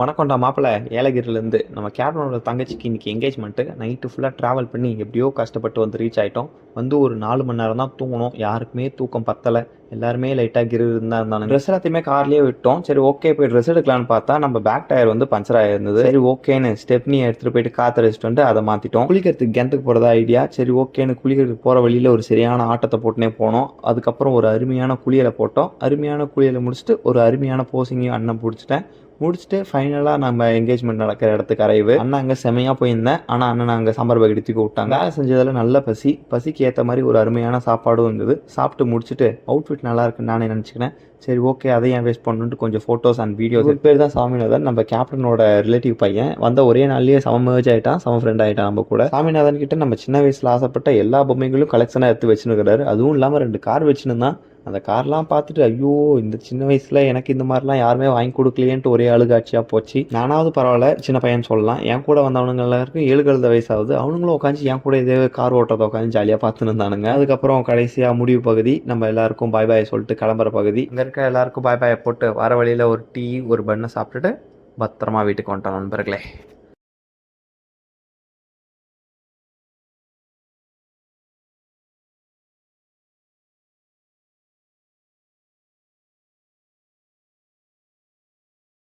வணக்கம்டா மாப்பிள்ள ஏலகிரிலேருந்து நம்ம கேப்டனோட தங்கச்சிக்கு இன்றைக்கி எங்கேஜ்மெண்ட்டு நைட்டு ஃபுல்லாக ட்ராவல் பண்ணி எப்படியோ கஷ்டப்பட்டு வந்து ரீச் ஆகிட்டோம். வந்து ஒரு 4 மணி நேரம் தான் தூங்கணும். யாருக்குமே தூக்கம் பத்தலை. எல்லாருமே லைட்டாக தான் இருந்தாங்க. ட்ரெஸ் எல்லாத்தையுமே கார்லேயே விட்டோம். சரி ஓகே போய் ட்ரெஸ் எடுக்கலான்னு பார்த்தா நம்ம பேக் டயர் வந்து பஞ்சர் ஆகிருந்தது. சரி ஓகேன்னு ஸ்டெப்னி எடுத்துகிட்டு போயிட்டு காற்று வந்து அதை மாற்றிட்டோம். குளிக்கிறதுக்கு கிணத்துக்கு போகிறதா ஐடியா. சரி ஓகேன்னு குளிக்கிறதுக்கு போகிற வழியில் ஒரு சரியான ஆட்டத்தை போட்டுனே போனோம். அதுக்கப்புறம் ஒரு அருமையான குளியலை போட்டோம். அருமையான குளியலை முடிச்சுட்டு ஒரு அருமையான போசிங்கையும் அண்ணன் முடிச்சுட்டு ஃபைனலாக நம்ம என்கேஜ்மெண்ட் நடக்கிற இடத்துக்கு அரைவு. அண்ணன் அங்கே செமையாக போயிருந்தேன். ஆனால் அண்ணன் அங்கே சாம்பார் பக்கெட் தூக்கி விட்டாங்க. வேலை செஞ்சதில் நல்ல பசிக்கு ஏற்ற மாதிரி ஒரு அருமையான சாப்பாடும் இருந்தது. சாப்பிட்டு முடிச்சுட்டு அவுட்ஃபிட் நல்லா இருக்குன்னு நானே நினச்சிக்கிறேன். சரி ஓகே அதையும் வேஸ்ட் பண்ணணுன்ட்டு கொஞ்சம் ஃபோட்டோஸ் அண்ட் வீடியோஸ். பேர் தான் சாமிநாதன், நம்ம கேப்டனோட ரிலேட்டிவ் பையன். வந்த ஒரே நாள்லேயே சம மேர்ஜ் ஆகிட்டான், சம ஃப்ரெண்ட் ஆகிட்டான் நம்ம கூட. சாமிநாதன் கிட்ட நம்ம சின்ன வயசில் ஆசைப்பட்ட எல்லா பொம்மைகளும் கலெக்ஷனாக எடுத்து வச்சுருக்கிறாரு. அதுவும் இல்லாமல் 2 கார் வச்சுன்னு தான். அந்த கார்லாம் பார்த்துட்டு ஐயோ இந்த சின்ன வயசில் எனக்கு இந்த மாதிரிலாம் யாருமே வாங்கி கொடுக்கலையேன்ட்டு ஒரே அழுகாட்சியாக போச்சு. நானாவது பரவாயில்ல, சின்ன பையன் சொல்லலாம். என் கூட வந்தவனுங்க எல்லாருக்கும் 7 கழுத வயசாகுது. அவனுங்களும் உட்காந்து என் கூட இதே கார் ஓட்டுறதை உட்காந்து ஜாலியாக பார்த்துன்னு இருந்தானுங்க. அதுக்கப்புறம் கடைசியாக முடிவு பகுதி, நம்ம எல்லாருக்கும் பாய் பாய் சொல்லிட்டு கிளம்புற பகுதி. இங்கே இருக்க எல்லாருக்கும் பாய் பாயை போட்டு வர வழியில் ஒரு டீ ஒரு பண்ணை சாப்பிட்டுட்டு பத்திரமா வீட்டுக்கு வந்துட்டோம் நண்பர்களே.